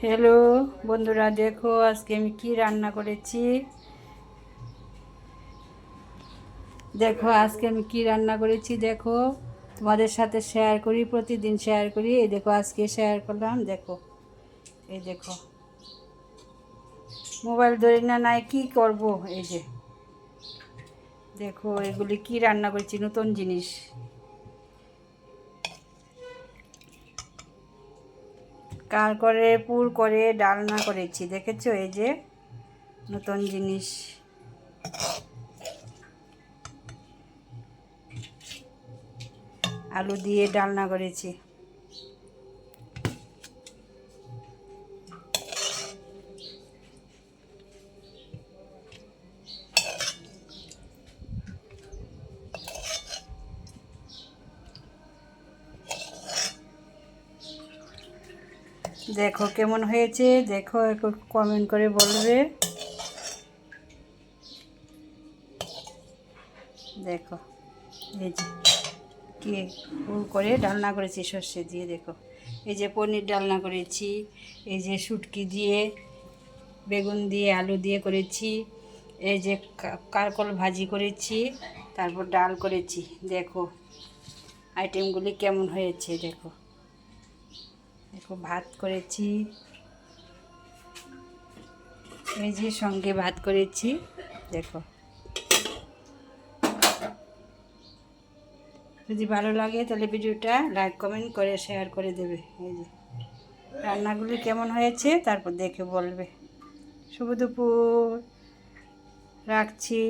Hello বন্ধুরা, দেখো আজকে আমি কি রান্না করেছি। দেখো তোমাদের সাথে শেয়ার করি, প্রতিদিন শেয়ার করি। এই দেখো আজকে শেয়ার করলাম। দেখো, এই দেখো মোবাইল ধরি না, নাই কি করব। এই যে দেখো এগুলি কি রান্না করেছি, নতুন জিনিস। কার করে পুর করে ডালনা করেছি, দেখেছো? এই যে নতুন জিনিস, আলু দিয়ে ডালনা করেছি। দেখো কেমন হয়েছে, দেখো একটু কমেন্ট করে বলবে। দেখো এই যে কি পুর করে ডালনা করেছি সর্ষে দিয়ে। দেখো এই যে পনির ডালনা করেছি, এই যে শুটকি দিয়ে, বেগুন দিয়ে, আলু দিয়ে করেছি, এই যে কারকল ভাজি করেছি, তারপর ডাল করেছি। দেখো আইটেমগুলি কেমন হয়েছে। দেখো দেখো ভাত করেছি, এই যে সঙ্গে ভাত করেছি। দেখো যদি ভালো লাগে তাহলে ভিডিওটা লাইক কমেন্ট করে শেয়ার করে দেবে। এই যে রান্নাগুলি কেমন হয়েছে তারপর দেখে বলবে। শুভ দুপুর, রাখছি।